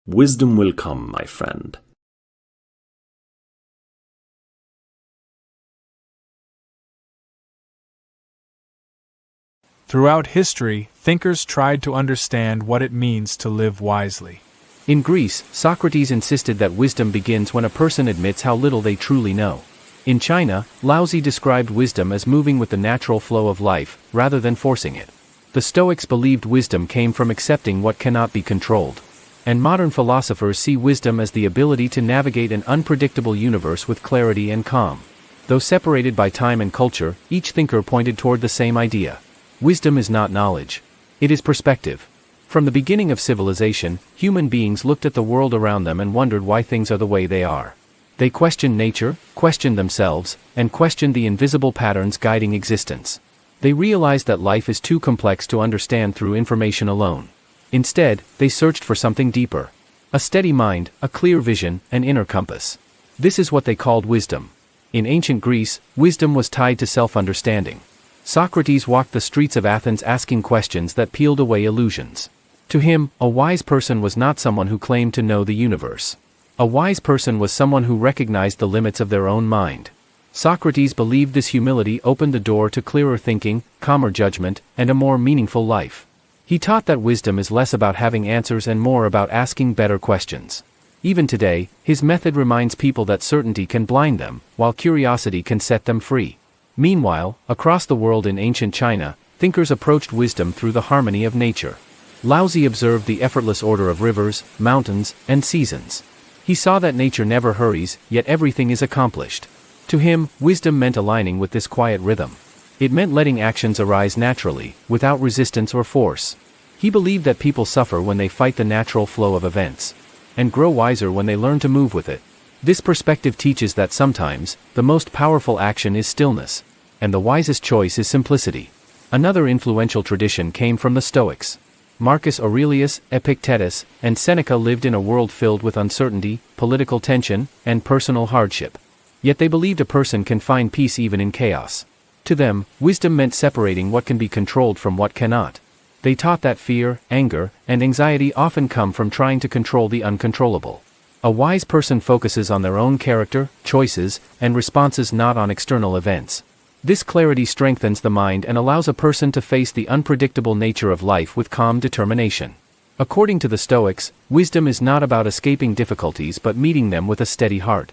Wisdom will come, my friend. Throughout history, thinkers tried to understand what it means to live wisely. In Greece, Socrates insisted that wisdom begins when a person admits how little they truly know. In China, Laozi described wisdom as moving with the natural flow of life, rather than forcing it. The Stoics believed wisdom came from accepting what cannot be controlled. And modern philosophers see wisdom as the ability to navigate an unpredictable universe with clarity and calm. Though separated by time and culture, each thinker pointed toward the same idea. Wisdom is not knowledge. It is perspective. From the beginning of civilization, human beings looked at the world around them and wondered why things are the way they are. They questioned nature, questioned themselves, and questioned the invisible patterns guiding existence. They realized that life is too complex to understand through information alone. Instead, they searched for something deeper. A steady mind, a clear vision, an inner compass. This is what they called wisdom. In ancient Greece, wisdom was tied to self-understanding. Socrates walked the streets of Athens asking questions that peeled away illusions. To him, a wise person was not someone who claimed to know the universe. A wise person was someone who recognized the limits of their own mind. Socrates believed this humility opened the door to clearer thinking, calmer judgment, and a more meaningful life. He taught that wisdom is less about having answers and more about asking better questions. Even today, his method reminds people that certainty can blind them, while curiosity can set them free. Meanwhile, across the world in ancient China, thinkers approached wisdom through the harmony of nature. Laozi observed the effortless order of rivers, mountains, and seasons. He saw that nature never hurries, yet everything is accomplished. To him, wisdom meant aligning with this quiet rhythm. It meant letting actions arise naturally, without resistance or force. He believed that people suffer when they fight the natural flow of events, and grow wiser when they learn to move with it. This perspective teaches that sometimes, the most powerful action is stillness, and the wisest choice is simplicity. Another influential tradition came from the Stoics. Marcus Aurelius, Epictetus, and Seneca lived in a world filled with uncertainty, political tension, and personal hardship. Yet they believed a person can find peace even in chaos. To them, wisdom meant separating what can be controlled from what cannot. They taught that fear, anger, and anxiety often come from trying to control the uncontrollable. A wise person focuses on their own character, choices, and responses, not on external events. This clarity strengthens the mind and allows a person to face the unpredictable nature of life with calm determination. According to the Stoics, wisdom is not about escaping difficulties but meeting them with a steady heart.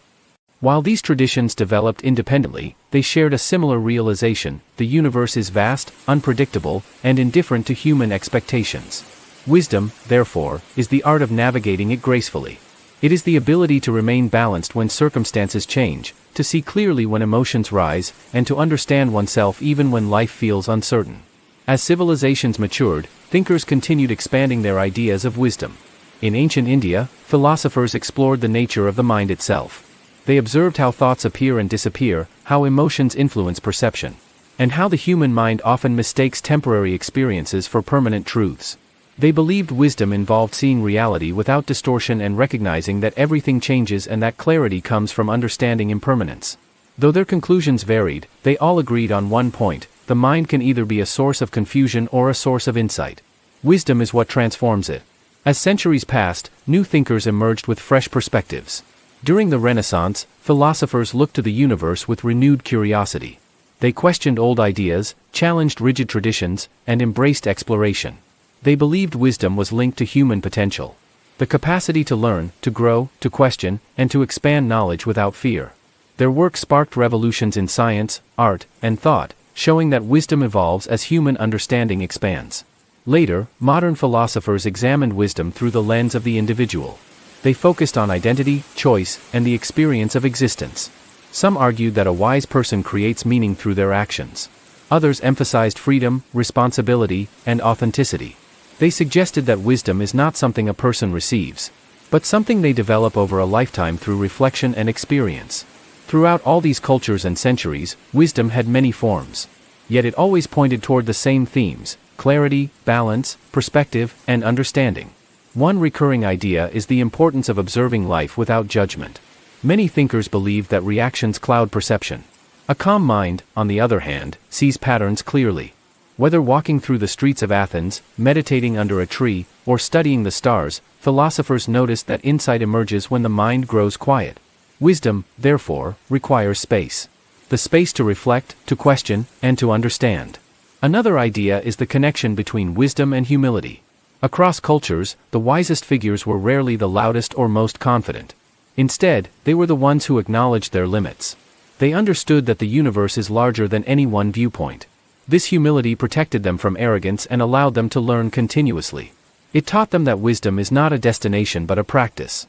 While these traditions developed independently, they shared a similar realization: the universe is vast, unpredictable, and indifferent to human expectations. Wisdom, therefore, is the art of navigating it gracefully. It is the ability to remain balanced when circumstances change, to see clearly when emotions rise, and to understand oneself even when life feels uncertain. As civilizations matured, thinkers continued expanding their ideas of wisdom. In ancient India, philosophers explored the nature of the mind itself. They observed how thoughts appear and disappear, how emotions influence perception, and how the human mind often mistakes temporary experiences for permanent truths. They believed wisdom involved seeing reality without distortion and recognizing that everything changes and that clarity comes from understanding impermanence. Though their conclusions varied, they all agreed on one point: the mind can either be a source of confusion or a source of insight. Wisdom is what transforms it. As centuries passed, new thinkers emerged with fresh perspectives. During the Renaissance, philosophers looked to the universe with renewed curiosity. They questioned old ideas, challenged rigid traditions, and embraced exploration. They believed wisdom was linked to human potential. The capacity to learn, to grow, to question, and to expand knowledge without fear. Their work sparked revolutions in science, art, and thought, showing that wisdom evolves as human understanding expands. Later, modern philosophers examined wisdom through the lens of the individual. They focused on identity, choice, and the experience of existence. Some argued that a wise person creates meaning through their actions. Others emphasized freedom, responsibility, and authenticity. They suggested that wisdom is not something a person receives, but something they develop over a lifetime through reflection and experience. Throughout all these cultures and centuries, wisdom had many forms. Yet it always pointed toward the same themes: clarity, balance, perspective, and understanding. One recurring idea is the importance of observing life without judgment. Many thinkers believe that reactions cloud perception. A calm mind, on the other hand, sees patterns clearly. Whether walking through the streets of Athens, meditating under a tree, or studying the stars, philosophers noticed that insight emerges when the mind grows quiet. Wisdom, therefore, requires space. The space to reflect, to question, and to understand. Another idea is the connection between wisdom and humility. Across cultures, the wisest figures were rarely the loudest or most confident. Instead, they were the ones who acknowledged their limits. They understood that the universe is larger than any one viewpoint. This humility protected them from arrogance and allowed them to learn continuously. It taught them that wisdom is not a destination but a practice.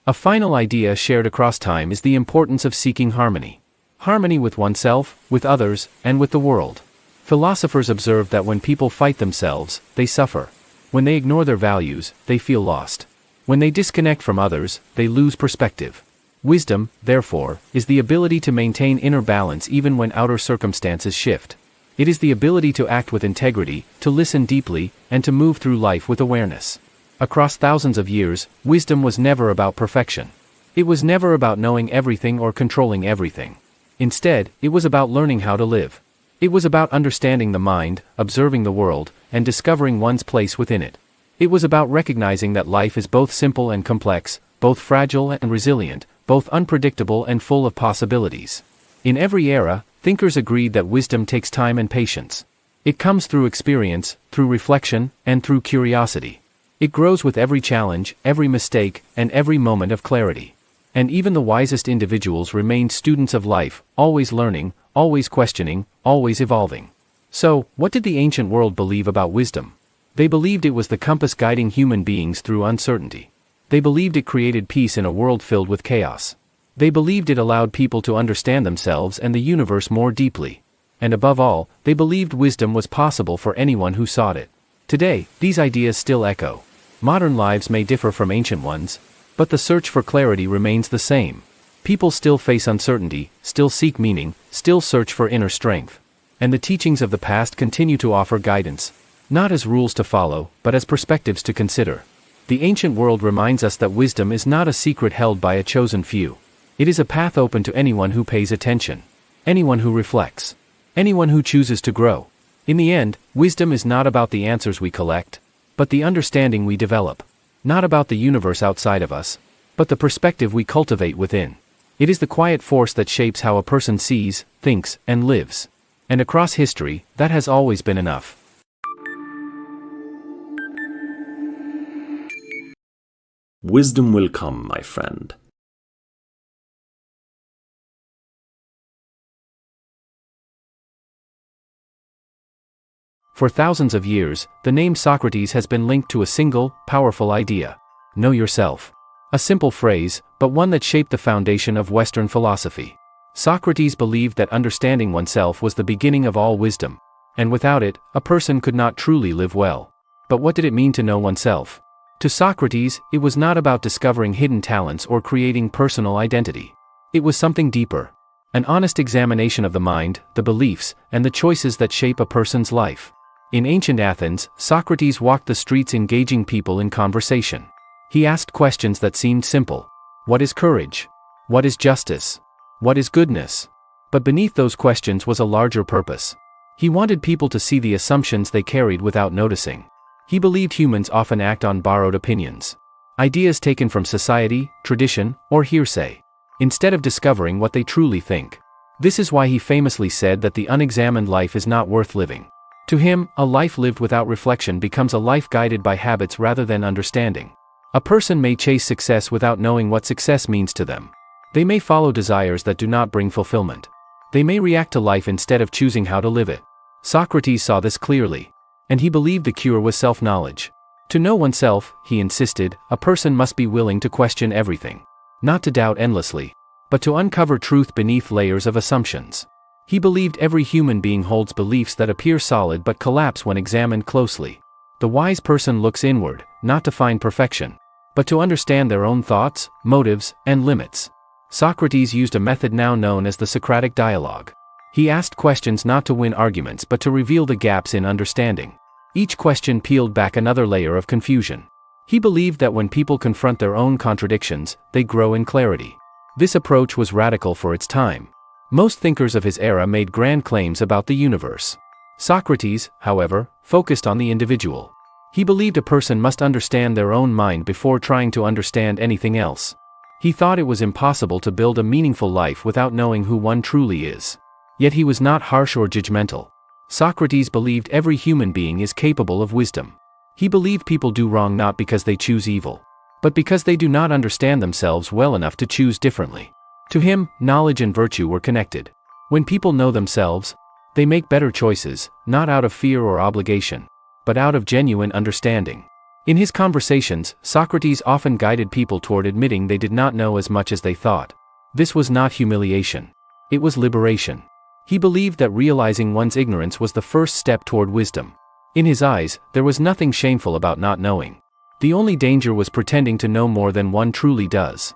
A final idea shared across time is the importance of seeking harmony. Harmony with oneself, with others, and with the world. Philosophers observed that when people fight themselves, they suffer. When they ignore their values, they feel lost. When they disconnect from others, they lose perspective. Wisdom, therefore, is the ability to maintain inner balance even when outer circumstances shift. It is the ability to act with integrity, to listen deeply, and to move through life with awareness. Across thousands of years, wisdom was never about perfection. It was never about knowing everything or controlling everything. Instead, it was about learning how to live. It was about understanding the mind, observing the world, and discovering one's place within it. It was about recognizing that life is both simple and complex, both fragile and resilient, both unpredictable and full of possibilities. In every era, thinkers agreed that wisdom takes time and patience. It comes through experience, through reflection, and through curiosity. It grows with every challenge, every mistake, and every moment of clarity. And even the wisest individuals remained students of life, always learning, always questioning, always evolving. So, what did the ancient world believe about wisdom? They believed it was the compass guiding human beings through uncertainty. They believed it created peace in a world filled with chaos. They believed it allowed people to understand themselves and the universe more deeply. And above all, they believed wisdom was possible for anyone who sought it. Today, these ideas still echo. Modern lives may differ from ancient ones, but the search for clarity remains the same. People still face uncertainty, still seek meaning, still search for inner strength. And the teachings of the past continue to offer guidance, not as rules to follow, but as perspectives to consider. The ancient world reminds us that wisdom is not a secret held by a chosen few. It is a path open to anyone who pays attention, anyone who reflects, anyone who chooses to grow. In the end, wisdom is not about the answers we collect, but the understanding we develop. Not about the universe outside of us, but the perspective we cultivate within. It is the quiet force that shapes how a person sees, thinks, and lives. And across history, that has always been enough. Wisdom will come, my friend. For thousands of years, the name Socrates has been linked to a single, powerful idea. Know yourself. A simple phrase, but one that shaped the foundation of Western philosophy. Socrates believed that understanding oneself was the beginning of all wisdom, and without it, a person could not truly live well. But what did it mean to know oneself? To Socrates, it was not about discovering hidden talents or creating personal identity. It was something deeper. An honest examination of the mind, the beliefs, and the choices that shape a person's life. In ancient Athens, Socrates walked the streets engaging people in conversation. He asked questions that seemed simple. What is courage? What is justice? What is goodness? But beneath those questions was a larger purpose. He wanted people to see the assumptions they carried without noticing. He believed humans often act on borrowed opinions. Ideas taken from society, tradition, or hearsay, instead of discovering what they truly think. This is why he famously said that the unexamined life is not worth living. To him, a life lived without reflection becomes a life guided by habits rather than understanding. A person may chase success without knowing what success means to them. They may follow desires that do not bring fulfillment. They may react to life instead of choosing how to live it. Socrates saw this clearly, and he believed the cure was self-knowledge. To know oneself, he insisted, a person must be willing to question everything. Not to doubt endlessly, but to uncover truth beneath layers of assumptions. He believed every human being holds beliefs that appear solid but collapse when examined closely. The wise person looks inward, not to find perfection, but to understand their own thoughts, motives, and limits. Socrates used a method now known as the Socratic dialogue. He asked questions not to win arguments but to reveal the gaps in understanding. Each question peeled back another layer of confusion. He believed that when people confront their own contradictions, they grow in clarity. This approach was radical for its time. Most thinkers of his era made grand claims about the universe. Socrates, however, focused on the individual. He believed a person must understand their own mind before trying to understand anything else. He thought it was impossible to build a meaningful life without knowing who one truly is. Yet he was not harsh or judgmental. Socrates believed every human being is capable of wisdom. He believed people do wrong not because they choose evil, but because they do not understand themselves well enough to choose differently. To him, knowledge and virtue were connected. When people know themselves, they make better choices, not out of fear or obligation, but out of genuine understanding. In his conversations, Socrates often guided people toward admitting they did not know as much as they thought. This was not humiliation. It was liberation. He believed that realizing one's ignorance was the first step toward wisdom. In his eyes, there was nothing shameful about not knowing. The only danger was pretending to know more than one truly does.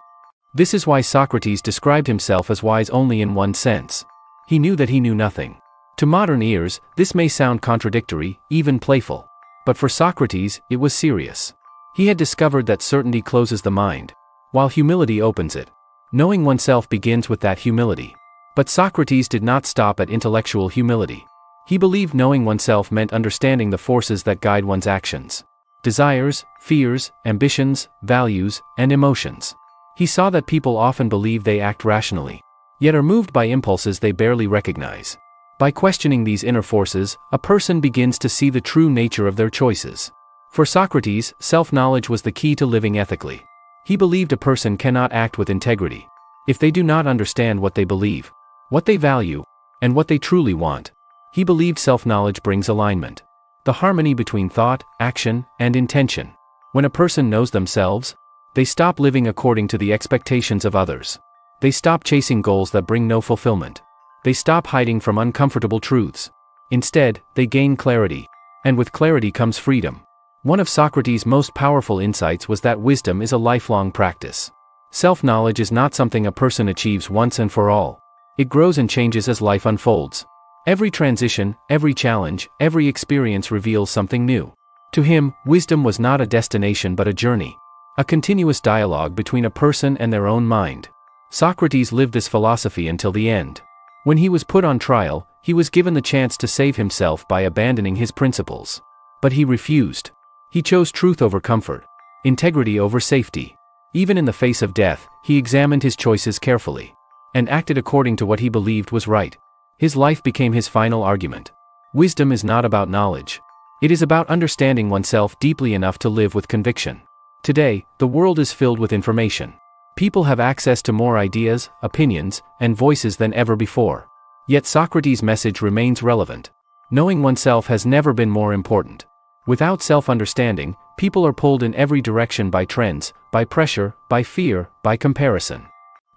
This is why Socrates described himself as wise only in one sense. He knew that he knew nothing. To modern ears, this may sound contradictory, even playful. But for Socrates, it was serious. He had discovered that certainty closes the mind, while humility opens it. Knowing oneself begins with that humility. But Socrates did not stop at intellectual humility. He believed knowing oneself meant understanding the forces that guide one's actions. Desires, fears, ambitions, values, and emotions. He saw that people often believe they act rationally, yet are moved by impulses they barely recognize. By questioning these inner forces, a person begins to see the true nature of their choices. For Socrates, self-knowledge was the key to living ethically. He believed a person cannot act with integrity if they do not understand what they believe, what they value, and what they truly want. He believed self-knowledge brings alignment, the harmony between thought, action, and intention. When a person knows themselves, they stop living according to the expectations of others. They stop chasing goals that bring no fulfillment. They stop hiding from uncomfortable truths. Instead, they gain clarity. And with clarity comes freedom. One of Socrates' most powerful insights was that wisdom is a lifelong practice. Self-knowledge is not something a person achieves once and for all. It grows and changes as life unfolds. Every transition, every challenge, every experience reveals something new. To him, wisdom was not a destination but a journey. A continuous dialogue between a person and their own mind. Socrates lived this philosophy until the end. When he was put on trial, he was given the chance to save himself by abandoning his principles. But he refused. He chose truth over comfort, integrity over safety. Even in the face of death, he examined his choices carefully and acted according to what he believed was right. His life became his final argument. Wisdom is not about knowledge. It is about understanding oneself deeply enough to live with conviction. Today, the world is filled with information. People have access to more ideas, opinions, and voices than ever before. Yet Socrates' message remains relevant. Knowing oneself has never been more important. Without self-understanding, people are pulled in every direction by trends, by pressure, by fear, by comparison.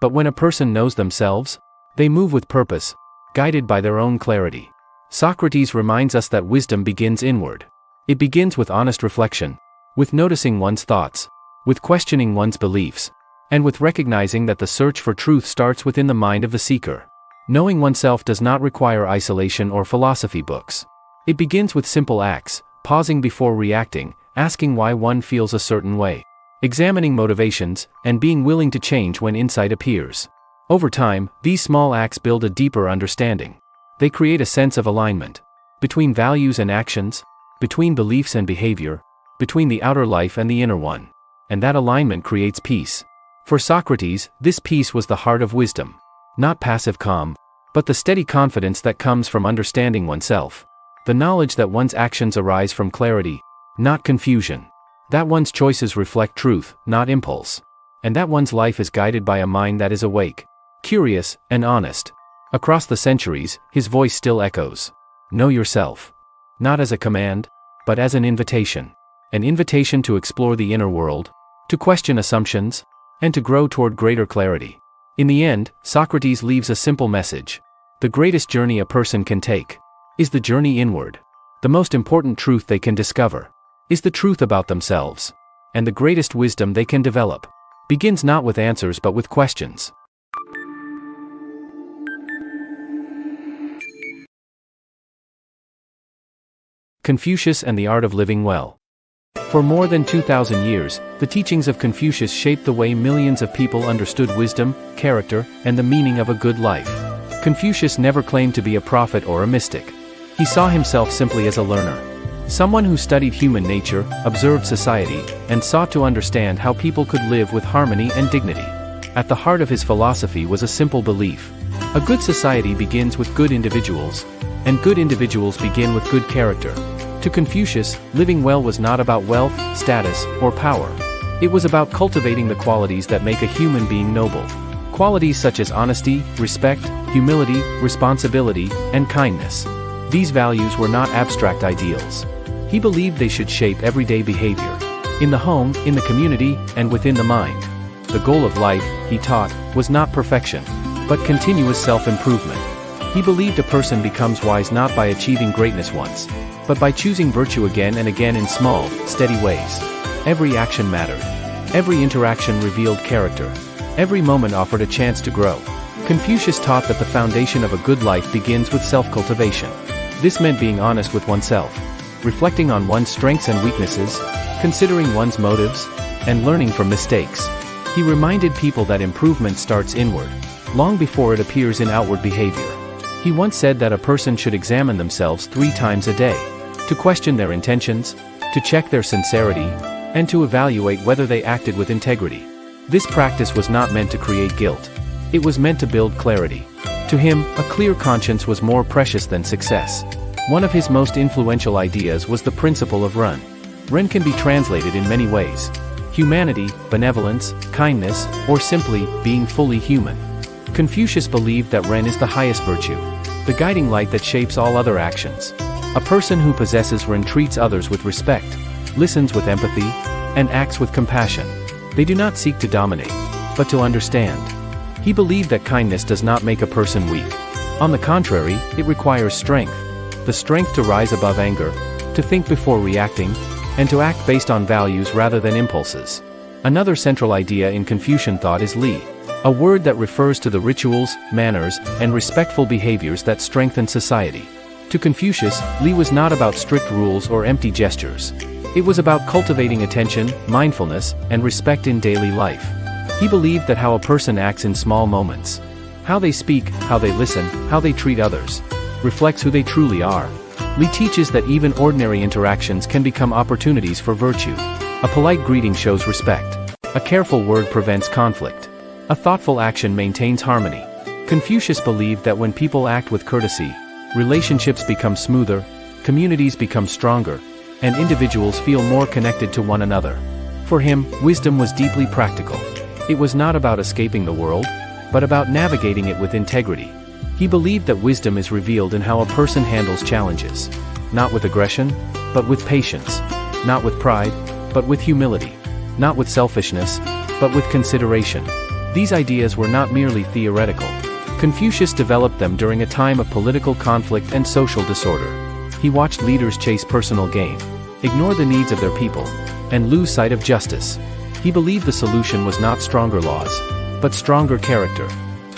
But when a person knows themselves, they move with purpose, guided by their own clarity. Socrates reminds us that wisdom begins inward. It begins with honest reflection, with noticing one's thoughts, with questioning one's beliefs, and with recognizing that the search for truth starts within the mind of the seeker. Knowing oneself does not require isolation or philosophy books. It begins with simple acts, pausing before reacting, asking why one feels a certain way, examining motivations, and being willing to change when insight appears. Over time, these small acts build a deeper understanding. They create a sense of alignment between values and actions, between beliefs and behavior, between the outer life and the inner one. And that alignment creates peace. For Socrates, this peace was the heart of wisdom. Not passive calm, but the steady confidence that comes from understanding oneself. The knowledge that one's actions arise from clarity, not confusion. That one's choices reflect truth, not impulse. And that one's life is guided by a mind that is awake, curious, and honest. Across the centuries, his voice still echoes. Know yourself. Not as a command, but as an invitation. An invitation to explore the inner world, to question assumptions, and to grow toward greater clarity. In the end, Socrates leaves a simple message. The greatest journey a person can take is the journey inward. The most important truth they can discover is the truth about themselves. And the greatest wisdom they can develop begins not with answers but with questions. Confucius and the Art of Living Well. For more than 2,000 years, the teachings of Confucius shaped the way millions of people understood wisdom, character, and the meaning of a good life. Confucius never claimed to be a prophet or a mystic. He saw himself simply as a learner. Someone who studied human nature, observed society, and sought to understand how people could live with harmony and dignity. At the heart of his philosophy was a simple belief. A good society begins with good individuals, and good individuals begin with good character. To Confucius, living well was not about wealth, status, or power. It was about cultivating the qualities that make a human being noble. Qualities such as honesty, respect, humility, responsibility, and kindness. These values were not abstract ideals. He believed they should shape everyday behavior. In the home, in the community, and within the mind. The goal of life, he taught, was not perfection, but continuous self-improvement. He believed a person becomes wise not by achieving greatness once, but by choosing virtue again and again in small, steady ways. Every action mattered. Every interaction revealed character. Every moment offered a chance to grow. Confucius taught that the foundation of a good life begins with self-cultivation. This meant being honest with oneself, reflecting on one's strengths and weaknesses, considering one's motives, and learning from mistakes. He reminded people that improvement starts inward, long before it appears in outward behavior. He once said that a person should examine themselves 3 times a day, to question their intentions, to check their sincerity, and to evaluate whether they acted with integrity. This practice was not meant to create guilt. It was meant to build clarity. To him, a clear conscience was more precious than success. One of his most influential ideas was the principle of Ren. Ren can be translated in many ways. Humanity, benevolence, kindness, or simply, being fully human. Confucius believed that Ren is the highest virtue, the guiding light that shapes all other actions. A person who possesses Ren treats others with respect, listens with empathy, and acts with compassion. They do not seek to dominate, but to understand. He believed that kindness does not make a person weak. On the contrary, it requires strength. The strength to rise above anger, to think before reacting, and to act based on values rather than impulses. Another central idea in Confucian thought is li, a word that refers to the rituals, manners, and respectful behaviors that strengthen society. To Confucius, li was not about strict rules or empty gestures. It was about cultivating attention, mindfulness, and respect in daily life. He believed that how a person acts in small moments, how they speak, how they listen, how they treat others, reflects who they truly are. Li teaches that even ordinary interactions can become opportunities for virtue. A polite greeting shows respect. A careful word prevents conflict. A thoughtful action maintains harmony. Confucius believed that when people act with courtesy, relationships become smoother, communities become stronger, and individuals feel more connected to one another. For him, wisdom was deeply practical. It was not about escaping the world, but about navigating it with integrity. He believed that wisdom is revealed in how a person handles challenges, not with aggression, but with patience, not with pride, but with humility, not with selfishness, but with consideration. These ideas were not merely theoretical. Confucius developed them during a time of political conflict and social disorder. He watched leaders chase personal gain, ignore the needs of their people, and lose sight of justice. He believed the solution was not stronger laws, but stronger character.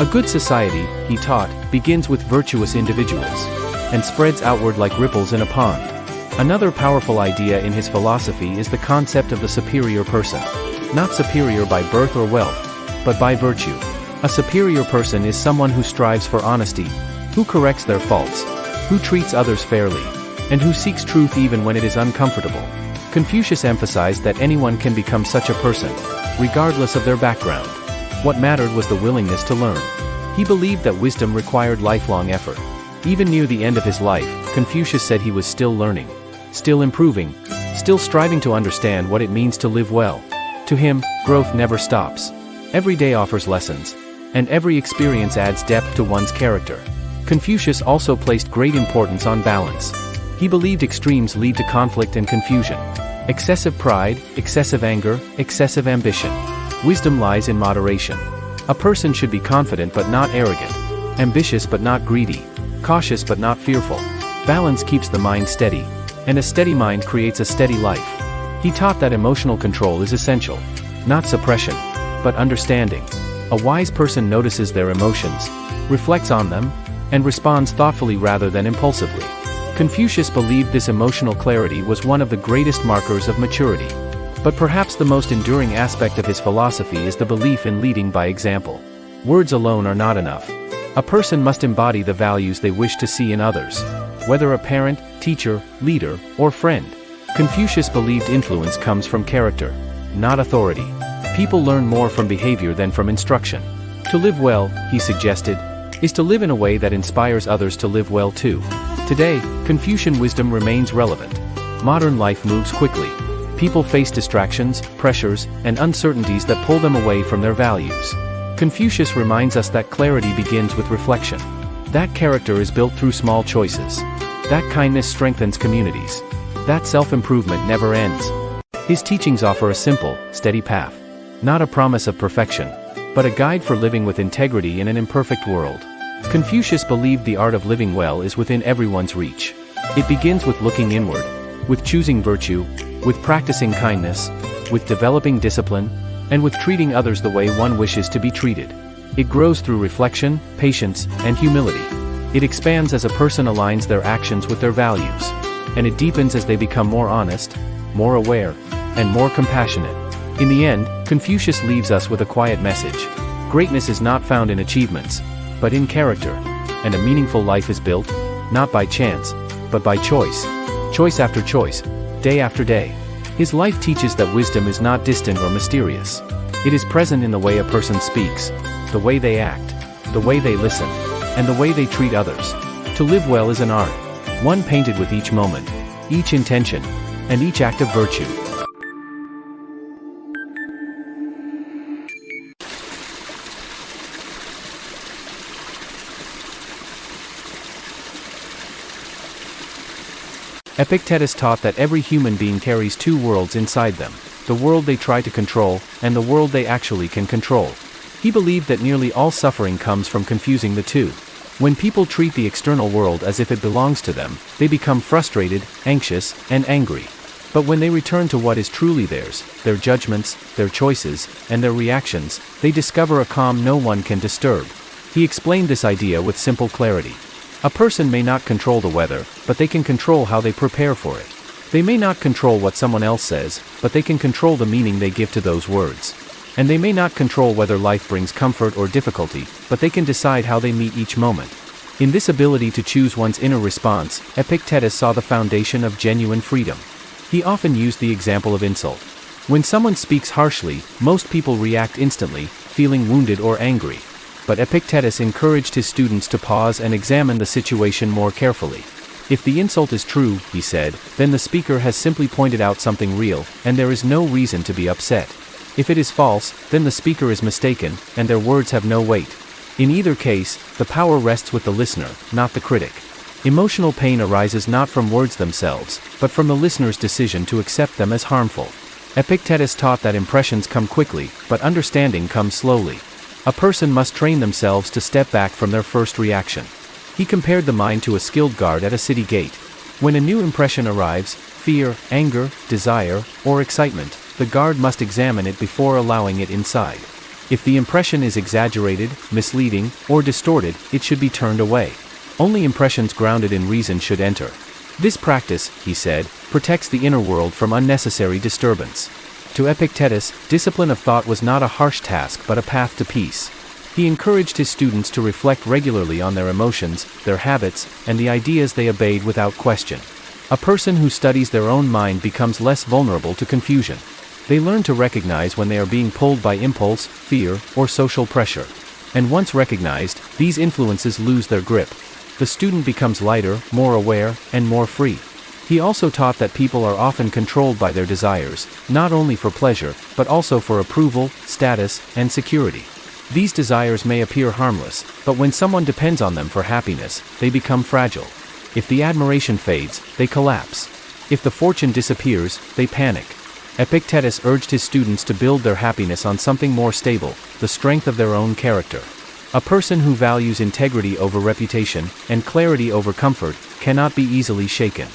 A good society, he taught, begins with virtuous individuals, and spreads outward like ripples in a pond. Another powerful idea in his philosophy is the concept of the superior person. Not superior by birth or wealth, but by virtue. A superior person is someone who strives for honesty, who corrects their faults, who treats others fairly, and who seeks truth even when it is uncomfortable. Confucius emphasized that anyone can become such a person, regardless of their background. What mattered was the willingness to learn. He believed that wisdom required lifelong effort. Even near the end of his life, Confucius said he was still learning, still improving, still striving to understand what it means to live well. To him, growth never stops. Every day offers lessons, and every experience adds depth to one's character. Confucius also placed great importance on balance. He believed extremes lead to conflict and confusion. Excessive pride, excessive anger, excessive ambition. Wisdom lies in moderation. A person should be confident but not arrogant, ambitious but not greedy, cautious but not fearful. Balance keeps the mind steady, and a steady mind creates a steady life. He taught that emotional control is essential, not suppression, but understanding. A wise person notices their emotions, reflects on them, and responds thoughtfully rather than impulsively. Confucius believed this emotional clarity was one of the greatest markers of maturity. But perhaps the most enduring aspect of his philosophy is the belief in leading by example. Words alone are not enough. A person must embody the values they wish to see in others. whether a parent, teacher, leader, or friend. Confucius believed influence comes from character, not authority. People learn more from behavior than from instruction. To live well, he suggested, is to live in a way that inspires others to live well too. Today, Confucian wisdom remains relevant. Modern life moves quickly. People face distractions, pressures, and uncertainties that pull them away from their values. Confucius reminds us that clarity begins with reflection. That character is built through small choices. That kindness strengthens communities. That self-improvement never ends. His teachings offer a simple, steady path. Not a promise of perfection, but a guide for living with integrity in an imperfect world. Confucius believed the art of living well is within everyone's reach. It begins with looking inward, with choosing virtue, with practicing kindness, with developing discipline, and with treating others the way one wishes to be treated. It grows through reflection, patience, and humility. It expands as a person aligns their actions with their values. And it deepens as they become more honest, more aware, and more compassionate. In the end, Confucius leaves us with a quiet message. Greatness is not found in achievements, but in character. And a meaningful life is built, not by chance, but by choice. Choice after choice, day after day. His life teaches that wisdom is not distant or mysterious. It is present in the way a person speaks, the way they act, the way they listen, and the way they treat others. To live well is an art, one painted with each moment, each intention, and each act of virtue. Epictetus taught that every human being carries two worlds inside them, the world they try to control, and the world they actually can control. He believed that nearly all suffering comes from confusing the two. When people treat the external world as if it belongs to them, they become frustrated, anxious, and angry. But when they return to what is truly theirs, their judgments, their choices, and their reactions, they discover a calm no one can disturb. He explained this idea with simple clarity. A person may not control the weather, but they can control how they prepare for it. They may not control what someone else says, but they can control the meaning they give to those words. And they may not control whether life brings comfort or difficulty, but they can decide how they meet each moment. In this ability to choose one's inner response, Epictetus saw the foundation of genuine freedom. He often used the example of insult. When someone speaks harshly, most people react instantly, feeling wounded or angry. But Epictetus encouraged his students to pause and examine the situation more carefully. If the insult is true, he said, then the speaker has simply pointed out something real, and there is no reason to be upset. If it is false, then the speaker is mistaken, and their words have no weight. In either case, the power rests with the listener, not the critic. Emotional pain arises not from words themselves, but from the listener's decision to accept them as harmful. Epictetus taught that impressions come quickly, but understanding comes slowly. A person must train themselves to step back from their first reaction. He compared the mind to a skilled guard at a city gate. When a new impression arrives, fear, anger, desire, or excitement, the guard must examine it before allowing it inside. If the impression is exaggerated, misleading, or distorted, it should be turned away. Only impressions grounded in reason should enter. This practice, he said, protects the inner world from unnecessary disturbance. To Epictetus, discipline of thought was not a harsh task but a path to peace. He encouraged his students to reflect regularly on their emotions, their habits, and the ideas they obeyed without question. A person who studies their own mind becomes less vulnerable to confusion. They learn to recognize when they are being pulled by impulse, fear, or social pressure. And once recognized, these influences lose their grip. The student becomes lighter, more aware, and more free. He also taught that people are often controlled by their desires, not only for pleasure, but also for approval, status, and security. These desires may appear harmless, but when someone depends on them for happiness, they become fragile. If the admiration fades, they collapse. If the fortune disappears, they panic. Epictetus urged his students to build their happiness on something more stable, the strength of their own character. A person who values integrity over reputation, and clarity over comfort, cannot be easily shaken.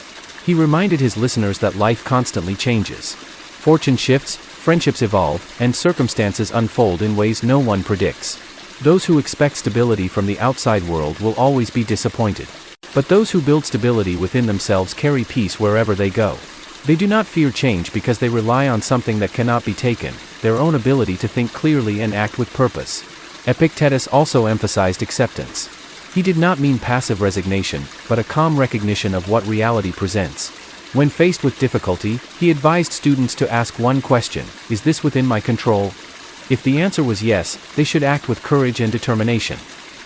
He reminded his listeners that life constantly changes. Fortune shifts, friendships evolve, and circumstances unfold in ways no one predicts. Those who expect stability from the outside world will always be disappointed. But those who build stability within themselves carry peace wherever they go. They do not fear change because they rely on something that cannot be taken, their own ability to think clearly and act with purpose. Epictetus also emphasized acceptance. He did not mean passive resignation, but a calm recognition of what reality presents. When faced with difficulty, he advised students to ask one question: is this within my control? If the answer was yes, they should act with courage and determination.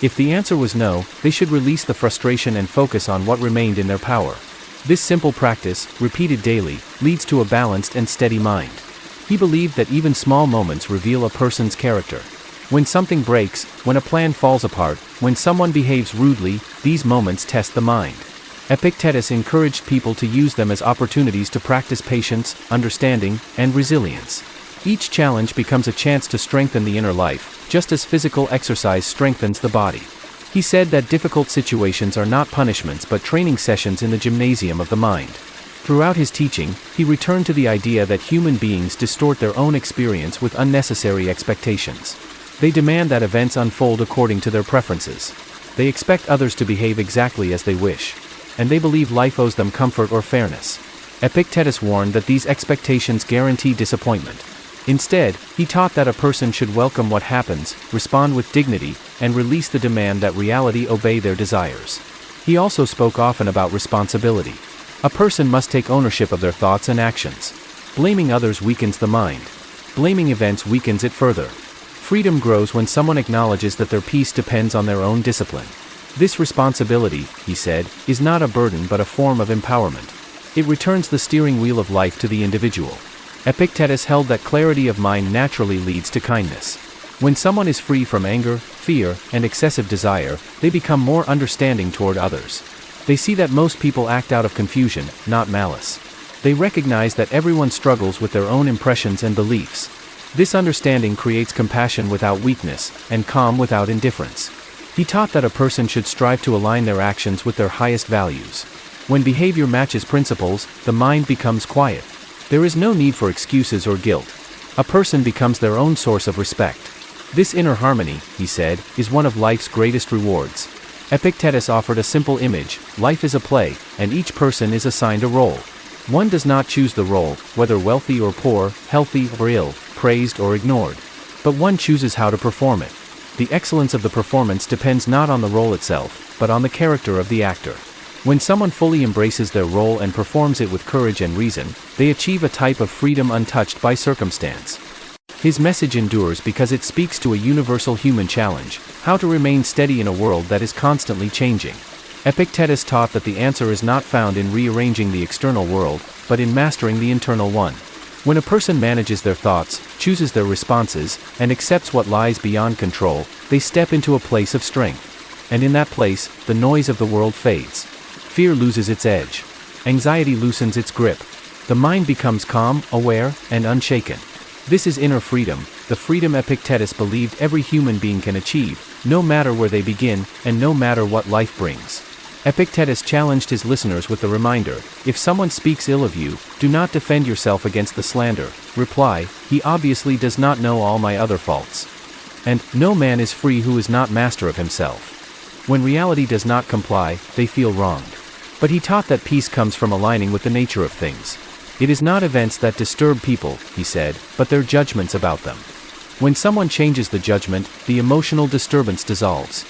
If the answer was no, they should release the frustration and focus on what remained in their power. This simple practice, repeated daily, leads to a balanced and steady mind. He believed that even small moments reveal a person's character. When something breaks, when a plan falls apart, when someone behaves rudely, these moments test the mind. Epictetus encouraged people to use them as opportunities to practice patience, understanding, and resilience. Each challenge becomes a chance to strengthen the inner life, just as physical exercise strengthens the body. He said that difficult situations are not punishments but training sessions in the gymnasium of the mind. Throughout his teaching, he returned to the idea that human beings distort their own experience with unnecessary expectations. They demand that events unfold according to their preferences. They expect others to behave exactly as they wish. And they believe life owes them comfort or fairness. Epictetus warned that these expectations guarantee disappointment. Instead, he taught that a person should welcome what happens, respond with dignity, and release the demand that reality obey their desires. He also spoke often about responsibility. A person must take ownership of their thoughts and actions. Blaming others weakens the mind. Blaming events weakens it further. Freedom grows when someone acknowledges that their peace depends on their own discipline. This responsibility, he said, is not a burden but a form of empowerment. It returns the steering wheel of life to the individual. Epictetus held that clarity of mind naturally leads to kindness. When someone is free from anger, fear, and excessive desire, they become more understanding toward others. They see that most people act out of confusion, not malice. They recognize that everyone struggles with their own impressions and beliefs. This understanding creates compassion without weakness, and calm without indifference. He taught that a person should strive to align their actions with their highest values. When behavior matches principles, the mind becomes quiet. There is no need for excuses or guilt. A person becomes their own source of respect. This inner harmony, he said, is one of life's greatest rewards. Epictetus offered a simple image: life is a play, and each person is assigned a role. One does not choose the role, whether wealthy or poor, healthy or ill, praised or ignored. But one chooses how to perform it. The excellence of the performance depends not on the role itself, but on the character of the actor. When someone fully embraces their role and performs it with courage and reason, they achieve a type of freedom untouched by circumstance. His message endures because it speaks to a universal human challenge: how to remain steady in a world that is constantly changing. Epictetus taught that the answer is not found in rearranging the external world, but in mastering the internal one. When a person manages their thoughts, chooses their responses, and accepts what lies beyond control, they step into a place of strength. And in that place, the noise of the world fades. Fear loses its edge. Anxiety loosens its grip. The mind becomes calm, aware, and unshaken. This is inner freedom, the freedom Epictetus believed every human being can achieve, no matter where they begin, and no matter what life brings. Epictetus challenged his listeners with the reminder: if someone speaks ill of you, do not defend yourself against the slander. Reply, he obviously does not know all my other faults. And, no man is free who is not master of himself. When reality does not comply, they feel wronged. But he taught that peace comes from aligning with the nature of things. It is not events that disturb people, he said, but their judgments about them. When someone changes the judgment, the emotional disturbance dissolves.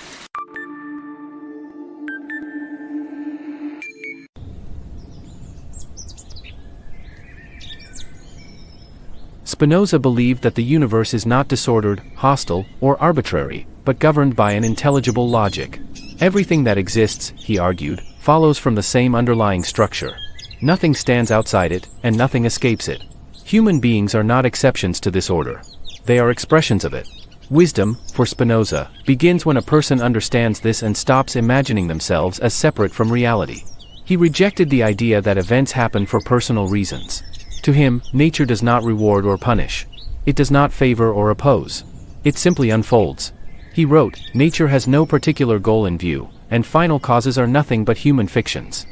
Spinoza believed that the universe is not disordered, hostile, or arbitrary, but governed by an intelligible logic. Everything that exists, he argued, follows from the same underlying structure. Nothing stands outside it, and nothing escapes it. Human beings are not exceptions to this order. They are expressions of it. Wisdom, for Spinoza, begins when a person understands this and stops imagining themselves as separate from reality. He rejected the idea that events happen for personal reasons. To him, nature does not reward or punish. It does not favor or oppose. It simply unfolds. He wrote, "Nature has no particular goal in view, and final causes are nothing but human fictions."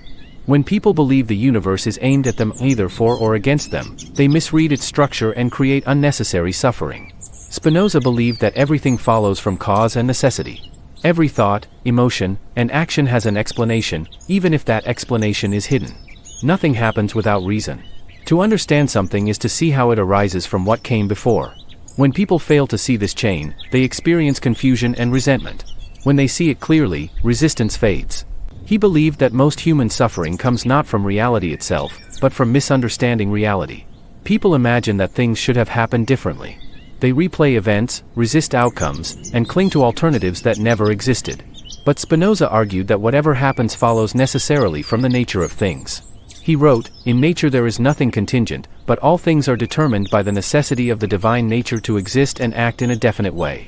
When people believe the universe is aimed at them either for or against them, they misread its structure and create unnecessary suffering. Spinoza believed that everything follows from cause and necessity. Every thought, emotion, and action has an explanation, even if that explanation is hidden. Nothing happens without reason. To understand something is to see how it arises from what came before. When people fail to see this chain, they experience confusion and resentment. When they see it clearly, resistance fades. He believed that most human suffering comes not from reality itself, but from misunderstanding reality. People imagine that things should have happened differently. They replay events, resist outcomes, and cling to alternatives that never existed. But Spinoza argued that whatever happens follows necessarily from the nature of things. He wrote, "In nature there is nothing contingent, but all things are determined by the necessity of the divine nature to exist and act in a definite way."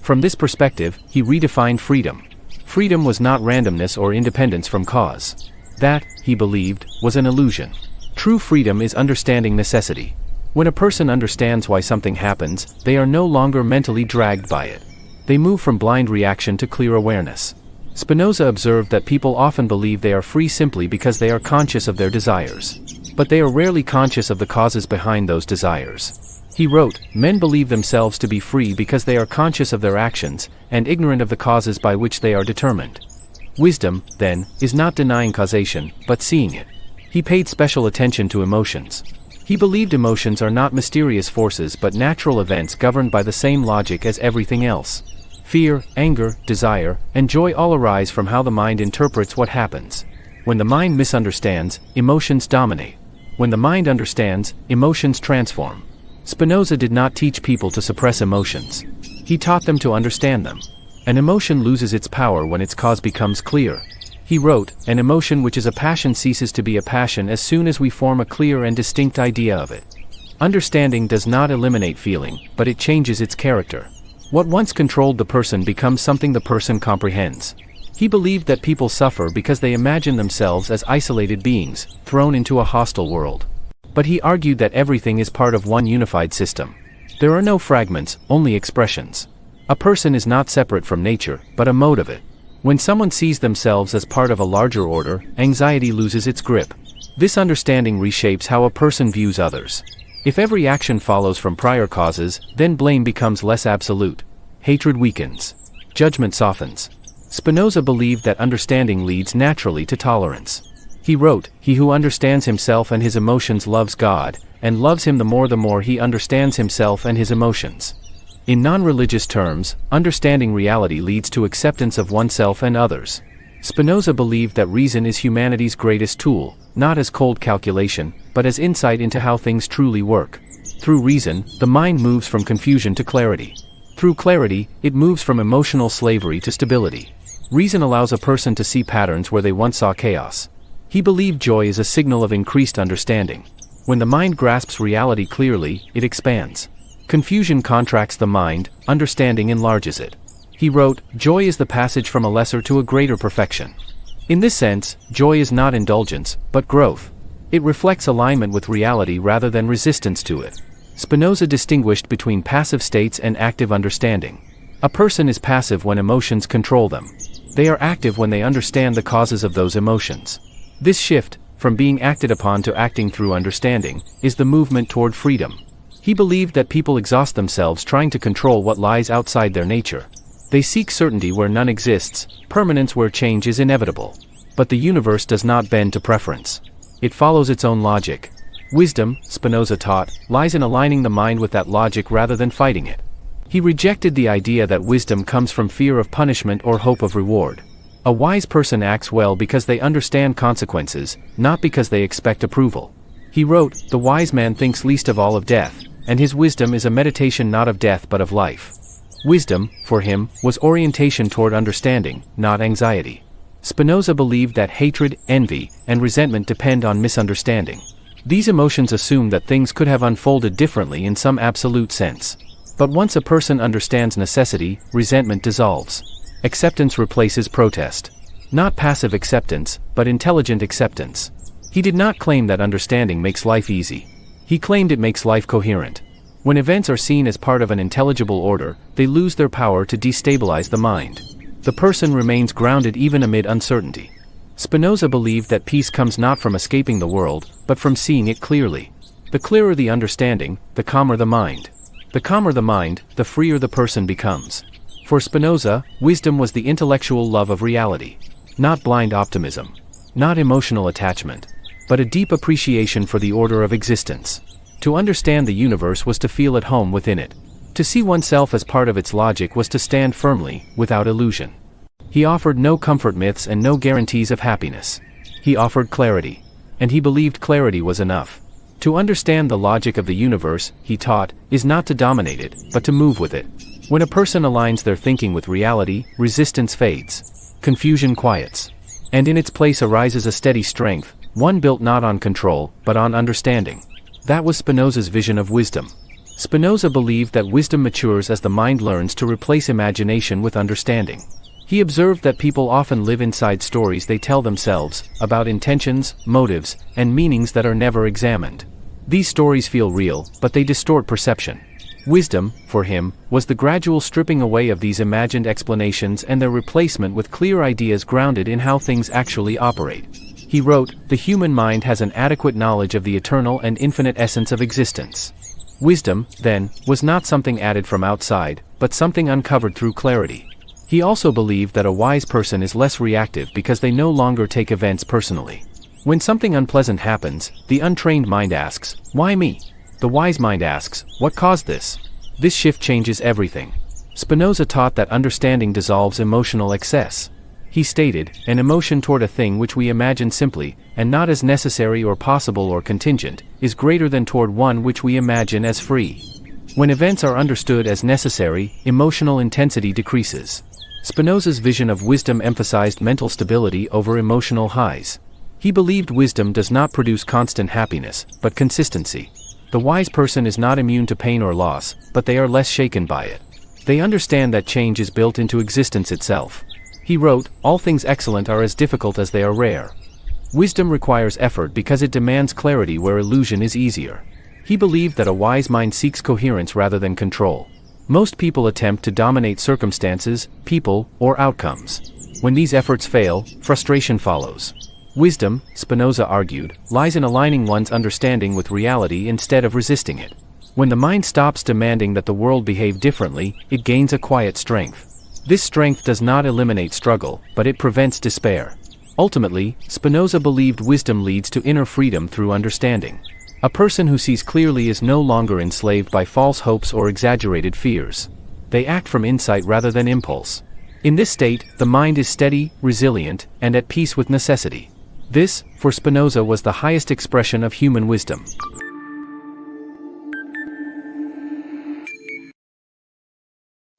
From this perspective, he redefined freedom. Freedom was not randomness or independence from cause. That, he believed, was an illusion. True freedom is understanding necessity. When a person understands why something happens, they are no longer mentally dragged by it. They move from blind reaction to clear awareness. Spinoza observed that people often believe they are free simply because they are conscious of their desires. But they are rarely conscious of the causes behind those desires. He wrote, "Men believe themselves to be free because they are conscious of their actions, and ignorant of the causes by which they are determined." Wisdom, then, is not denying causation, but seeing it. He paid special attention to emotions. He believed emotions are not mysterious forces but natural events governed by the same logic as everything else. Fear, anger, desire, and joy all arise from how the mind interprets what happens. When the mind misunderstands, emotions dominate. When the mind understands, emotions transform. Spinoza did not teach people to suppress emotions. He taught them to understand them. An emotion loses its power when its cause becomes clear. He wrote, "An emotion which is a passion ceases to be a passion as soon as we form a clear and distinct idea of it." Understanding does not eliminate feeling, but it changes its character. What once controlled the person becomes something the person comprehends. He believed that people suffer because they imagine themselves as isolated beings, thrown into a hostile world. But he argued that everything is part of one unified system. There are no fragments, only expressions. A person is not separate from nature, but a mode of it. When someone sees themselves as part of a larger order, anxiety loses its grip. This understanding reshapes how a person views others. If every action follows from prior causes, then blame becomes less absolute. Hatred weakens. Judgment softens. Spinoza believed that understanding leads naturally to tolerance. He wrote, "He who understands himself and his emotions loves God, and loves him the more he understands himself and his emotions." In non-religious terms, understanding reality leads to acceptance of oneself and others. Spinoza believed that reason is humanity's greatest tool, not as cold calculation, but as insight into how things truly work. Through reason, the mind moves from confusion to clarity. Through clarity, it moves from emotional slavery to stability. Reason allows a person to see patterns where they once saw chaos. He believed joy is a signal of increased understanding. When the mind grasps reality clearly, it expands. Confusion contracts the mind, understanding enlarges it. He wrote, "Joy is the passage from a lesser to a greater perfection." In this sense, joy is not indulgence, but growth. It reflects alignment with reality rather than resistance to it. Spinoza distinguished between passive states and active understanding. A person is passive when emotions control them. They are active when they understand the causes of those emotions. This shift, from being acted upon to acting through understanding, is the movement toward freedom. He believed that people exhaust themselves trying to control what lies outside their nature. They seek certainty where none exists, permanence where change is inevitable. But the universe does not bend to preference. It follows its own logic. Wisdom, Spinoza taught, lies in aligning the mind with that logic rather than fighting it. He rejected the idea that wisdom comes from fear of punishment or hope of reward. A wise person acts well because they understand consequences, not because they expect approval. He wrote, "The wise man thinks least of all of death, and his wisdom is a meditation not of death but of life." Wisdom, for him, was orientation toward understanding, not anxiety. Spinoza believed that hatred, envy, and resentment depend on misunderstanding. These emotions assume that things could have unfolded differently in some absolute sense. But once a person understands necessity, resentment dissolves. Acceptance replaces protest. Not passive acceptance, but intelligent acceptance. He did not claim that understanding makes life easy. He claimed it makes life coherent. When events are seen as part of an intelligible order, they lose their power to destabilize the mind. The person remains grounded even amid uncertainty. Spinoza believed that peace comes not from escaping the world, but from seeing it clearly. The clearer the understanding, the calmer the mind. The calmer the mind, the freer the person becomes. For Spinoza, wisdom was the intellectual love of reality. Not blind optimism. Not emotional attachment. But a deep appreciation for the order of existence. To understand the universe was to feel at home within it. To see oneself as part of its logic was to stand firmly, without illusion. He offered no comfort myths and no guarantees of happiness. He offered clarity. And he believed clarity was enough. To understand the logic of the universe, he taught, is not to dominate it, but to move with it. When a person aligns their thinking with reality, resistance fades. Confusion quiets. And in its place arises a steady strength, one built not on control, but on understanding. That was Spinoza's vision of wisdom. Spinoza believed that wisdom matures as the mind learns to replace imagination with understanding. He observed that people often live inside stories they tell themselves, about intentions, motives, and meanings that are never examined. These stories feel real, but they distort perception. Wisdom, for him, was the gradual stripping away of these imagined explanations and their replacement with clear ideas grounded in how things actually operate. He wrote, "The human mind has an adequate knowledge of the eternal and infinite essence of existence." Wisdom, then, was not something added from outside, but something uncovered through clarity. He also believed that a wise person is less reactive because they no longer take events personally. When something unpleasant happens, the untrained mind asks, "Why me?" The wise mind asks, "What caused this?" This shift changes everything. Spinoza taught that understanding dissolves emotional excess. He stated, "An emotion toward a thing which we imagine simply, and not as necessary or possible or contingent, is greater than toward one which we imagine as free." When events are understood as necessary, emotional intensity decreases. Spinoza's vision of wisdom emphasized mental stability over emotional highs. He believed wisdom does not produce constant happiness, but consistency. The wise person is not immune to pain or loss, but they are less shaken by it. They understand that change is built into existence itself. He wrote, "All things excellent are as difficult as they are rare." Wisdom requires effort because it demands clarity where illusion is easier. He believed that a wise mind seeks coherence rather than control. Most people attempt to dominate circumstances, people, or outcomes. When these efforts fail, frustration follows. Wisdom, Spinoza argued, lies in aligning one's understanding with reality instead of resisting it. When the mind stops demanding that the world behave differently, it gains a quiet strength. This strength does not eliminate struggle, but it prevents despair. Ultimately, Spinoza believed wisdom leads to inner freedom through understanding. A person who sees clearly is no longer enslaved by false hopes or exaggerated fears. They act from insight rather than impulse. In this state, the mind is steady, resilient, and at peace with necessity. This, for Spinoza, was the highest expression of human wisdom.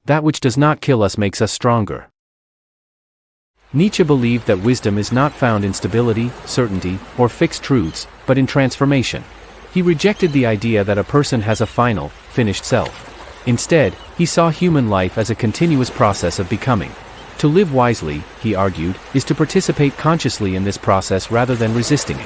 That which does not kill us makes us stronger. Nietzsche believed that wisdom is not found in stability, certainty, or fixed truths, but in transformation. He rejected the idea that a person has a final, finished self. Instead, he saw human life as a continuous process of becoming. To live wisely, he argued, is to participate consciously in this process rather than resisting it.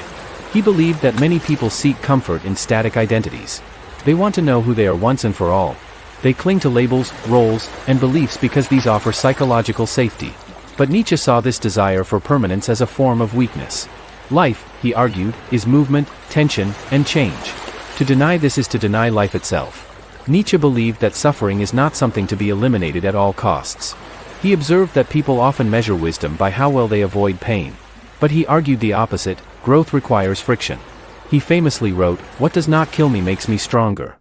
He believed that many people seek comfort in static identities. They want to know who they are once and for all. They cling to labels, roles, and beliefs because these offer psychological safety. But Nietzsche saw this desire for permanence as a form of weakness. Life, he argued, is movement, tension, and change. To deny this is to deny life itself. Nietzsche believed that suffering is not something to be eliminated at all costs. He observed that people often measure wisdom by how well they avoid pain. But he argued the opposite: growth requires friction. He famously wrote, "What does not kill me makes me stronger."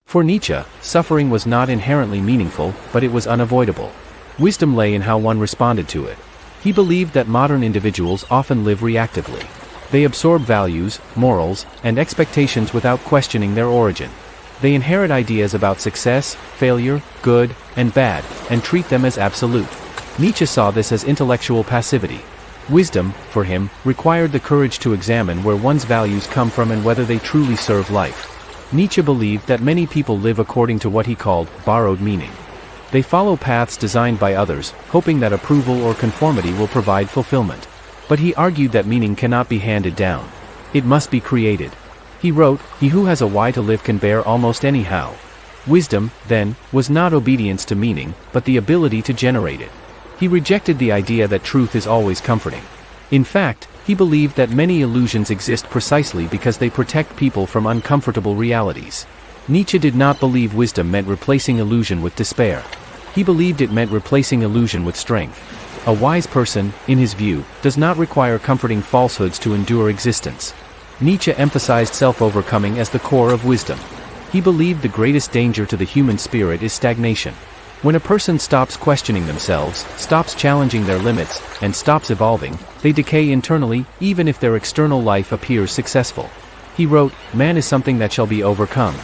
For Nietzsche, suffering was not inherently meaningful, but it was unavoidable. Wisdom lay in how one responded to it. He believed that modern individuals often live reactively. They absorb values, morals, and expectations without questioning their origin. They inherit ideas about success, failure, good, and bad, and treat them as absolute. Nietzsche saw this as intellectual passivity. Wisdom, for him, required the courage to examine where one's values come from and whether they truly serve life. Nietzsche believed that many people live according to what he called borrowed meaning. They follow paths designed by others, hoping that approval or conformity will provide fulfillment. But he argued that meaning cannot be handed down. It must be created. He wrote, "He who has a why to live can bear almost any how." Wisdom, then, was not obedience to meaning, but the ability to generate it. He rejected the idea that truth is always comforting. In fact, he believed that many illusions exist precisely because they protect people from uncomfortable realities. Nietzsche did not believe wisdom meant replacing illusion with despair. He believed it meant replacing illusion with strength. A wise person, in his view, does not require comforting falsehoods to endure existence. Nietzsche emphasized self-overcoming as the core of wisdom. He believed the greatest danger to the human spirit is stagnation. When a person stops questioning themselves, stops challenging their limits, and stops evolving, they decay internally, even if their external life appears successful. He wrote, "Man is something that shall be overcome."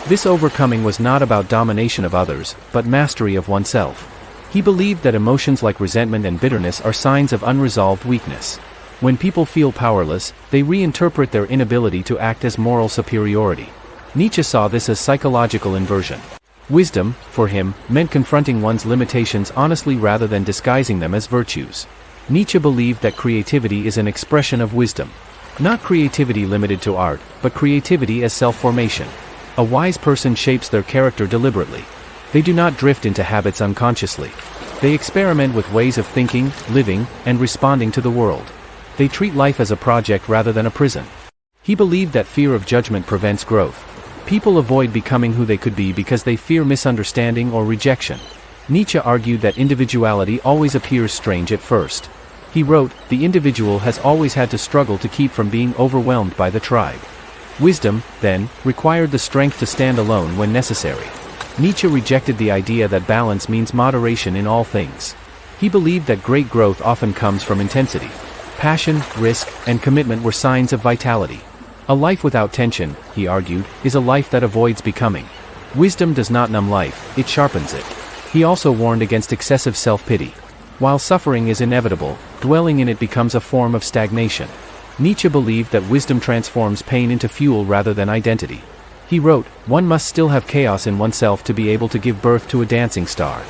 This overcoming was not about domination of others, but mastery of oneself. He believed that emotions like resentment and bitterness are signs of unresolved weakness. When people feel powerless, they reinterpret their inability to act as moral superiority. Nietzsche saw this as psychological inversion. Wisdom, for him, meant confronting one's limitations honestly rather than disguising them as virtues. Nietzsche believed that creativity is an expression of wisdom. Not creativity limited to art, but creativity as self-formation. A wise person shapes their character deliberately. They do not drift into habits unconsciously. They experiment with ways of thinking, living, and responding to the world. They treat life as a project rather than a prison. He believed that fear of judgment prevents growth. People avoid becoming who they could be because they fear misunderstanding or rejection. Nietzsche argued that individuality always appears strange at first. He wrote, "The individual has always had to struggle to keep from being overwhelmed by the tribe." Wisdom, then, required the strength to stand alone when necessary. Nietzsche rejected the idea that balance means moderation in all things. He believed that great growth often comes from intensity. Passion, risk, and commitment were signs of vitality. A life without tension, he argued, is a life that avoids becoming. Wisdom does not numb life, it sharpens it. He also warned against excessive self-pity. While suffering is inevitable, dwelling in it becomes a form of stagnation. Nietzsche believed that wisdom transforms pain into fuel rather than identity. He wrote, "One must still have chaos in oneself to be able to give birth to a dancing star."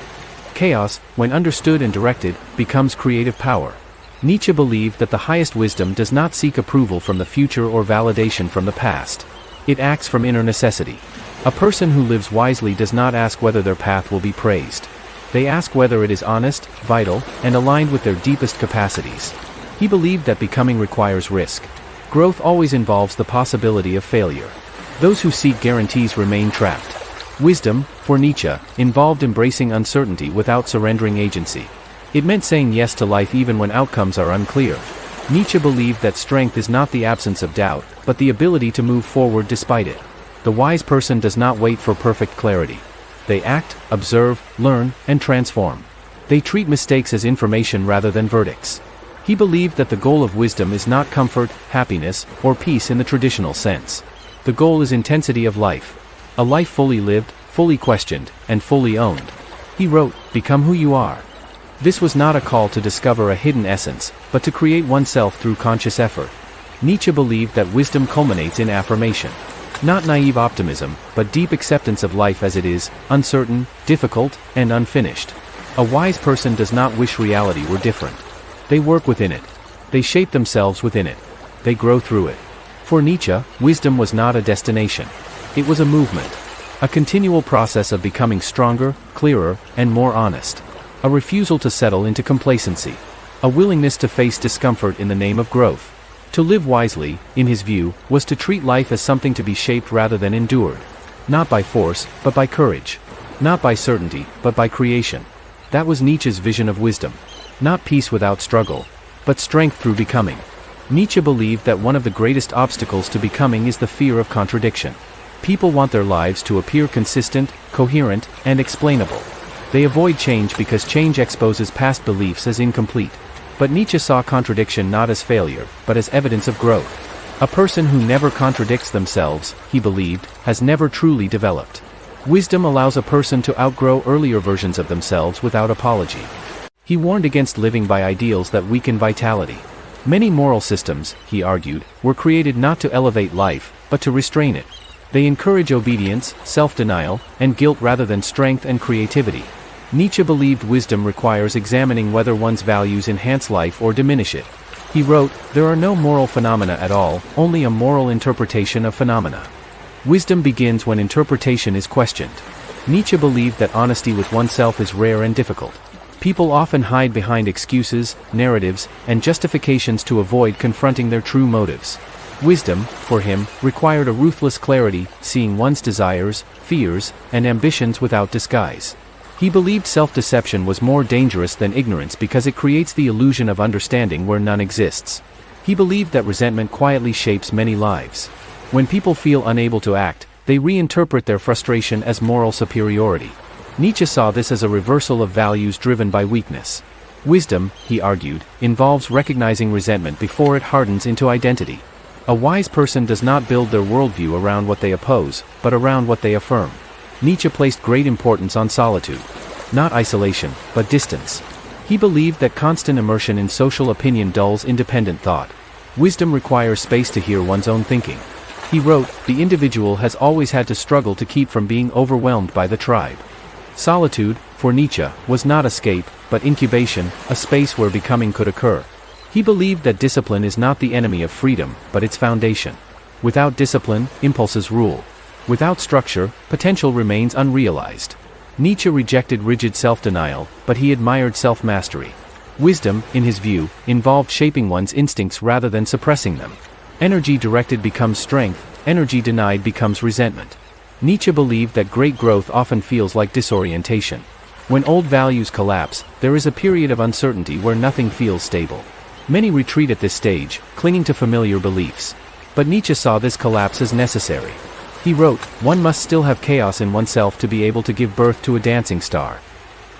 Chaos, when understood and directed, becomes creative power. Nietzsche believed that the highest wisdom does not seek approval from the future or validation from the past. It acts from inner necessity. A person who lives wisely does not ask whether their path will be praised. They ask whether it is honest, vital, and aligned with their deepest capacities. He believed that becoming requires risk. Growth always involves the possibility of failure. Those who seek guarantees remain trapped. Wisdom, for Nietzsche, involved embracing uncertainty without surrendering agency. It meant saying yes to life even when outcomes are unclear. Nietzsche believed that strength is not the absence of doubt, but the ability to move forward despite it. The wise person does not wait for perfect clarity. They act, observe, learn, and transform. They treat mistakes as information rather than verdicts. He believed that the goal of wisdom is not comfort, happiness, or peace in the traditional sense. The goal is intensity of life. A life fully lived, fully questioned, and fully owned. He wrote, "Become who you are." This was not a call to discover a hidden essence, but to create oneself through conscious effort. Nietzsche believed that wisdom culminates in affirmation. Not naive optimism, but deep acceptance of life as it is, uncertain, difficult, and unfinished. A wise person does not wish reality were different. They work within it. They shape themselves within it. They grow through it. For Nietzsche, wisdom was not a destination. It was a movement. A continual process of becoming stronger, clearer, and more honest. A refusal to settle into complacency. A willingness to face discomfort in the name of growth. To live wisely, in his view, was to treat life as something to be shaped rather than endured. Not by force, but by courage. Not by certainty, but by creation. That was Nietzsche's vision of wisdom. Not peace without struggle, but strength through becoming. Nietzsche believed that one of the greatest obstacles to becoming is the fear of contradiction. People want their lives to appear consistent, coherent, and explainable. They avoid change because change exposes past beliefs as incomplete. But Nietzsche saw contradiction not as failure, but as evidence of growth. A person who never contradicts themselves, he believed, has never truly developed. Wisdom allows a person to outgrow earlier versions of themselves without apology. He warned against living by ideals that weaken vitality. Many moral systems, he argued, were created not to elevate life, but to restrain it. They encourage obedience, self-denial, and guilt rather than strength and creativity. Nietzsche believed wisdom requires examining whether one's values enhance life or diminish it. He wrote, "There are no moral phenomena at all, only a moral interpretation of phenomena." Wisdom begins when interpretation is questioned. Nietzsche believed that honesty with oneself is rare and difficult. People often hide behind excuses, narratives, and justifications to avoid confronting their true motives. Wisdom, for him, required a ruthless clarity, seeing one's desires, fears, and ambitions without disguise. He believed self-deception was more dangerous than ignorance because it creates the illusion of understanding where none exists. He believed that resentment quietly shapes many lives. When people feel unable to act, they reinterpret their frustration as moral superiority. Nietzsche saw this as a reversal of values driven by weakness. Wisdom, he argued, involves recognizing resentment before it hardens into identity. A wise person does not build their worldview around what they oppose, but around what they affirm. Nietzsche placed great importance on solitude. Not isolation, but distance. He believed that constant immersion in social opinion dulls independent thought. Wisdom requires space to hear one's own thinking. He wrote, "The individual has always had to struggle to keep from being overwhelmed by the tribe." Solitude, for Nietzsche, was not escape, but incubation, a space where becoming could occur. He believed that discipline is not the enemy of freedom, but its foundation. Without discipline, impulses rule. Without structure, potential remains unrealized. Nietzsche rejected rigid self-denial, but he admired self-mastery. Wisdom, in his view, involved shaping one's instincts rather than suppressing them. Energy directed becomes strength, energy denied becomes resentment. Nietzsche believed that great growth often feels like disorientation. When old values collapse, there is a period of uncertainty where nothing feels stable. Many retreat at this stage, clinging to familiar beliefs. But Nietzsche saw this collapse as necessary. He wrote, "One must still have chaos in oneself to be able to give birth to a dancing star."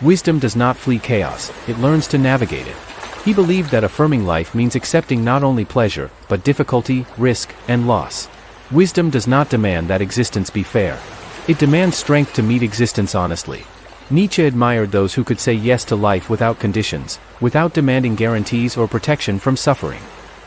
Wisdom does not flee chaos, it learns to navigate it. He believed that affirming life means accepting not only pleasure, but difficulty, risk, and loss. Wisdom does not demand that existence be fair. It demands strength to meet existence honestly. Nietzsche admired those who could say yes to life without conditions, without demanding guarantees or protection from suffering.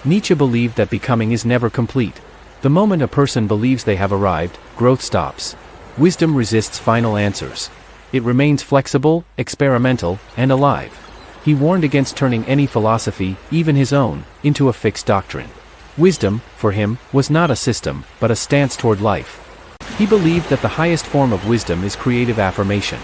Nietzsche believed that becoming is never complete. The moment a person believes they have arrived, growth stops. Wisdom resists final answers. It remains flexible, experimental, and alive. He warned against turning any philosophy, even his own, into a fixed doctrine. Wisdom, for him, was not a system, but a stance toward life. He believed that the highest form of wisdom is creative affirmation.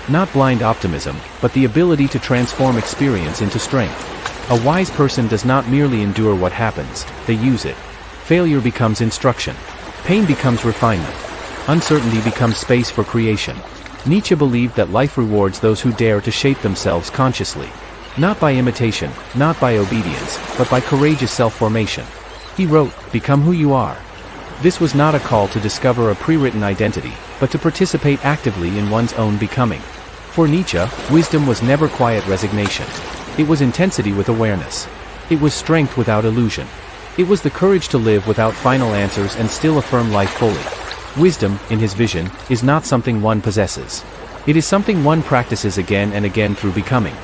Not blind optimism, but the ability to transform experience into strength. A wise person does not merely endure what happens, they use it. Failure becomes instruction. Pain becomes refinement. Uncertainty becomes space for creation. Nietzsche believed that life rewards those who dare to shape themselves consciously. Not by imitation, not by obedience, but by courageous self-formation. He wrote, "Become who you are." This was not a call to discover a pre-written identity, but to participate actively in one's own becoming. For Nietzsche, wisdom was never quiet resignation. It was intensity with awareness. It was strength without illusion. It was the courage to live without final answers and still affirm life fully. Wisdom, in his vision, is not something one possesses. It is something one practices again and again through becoming.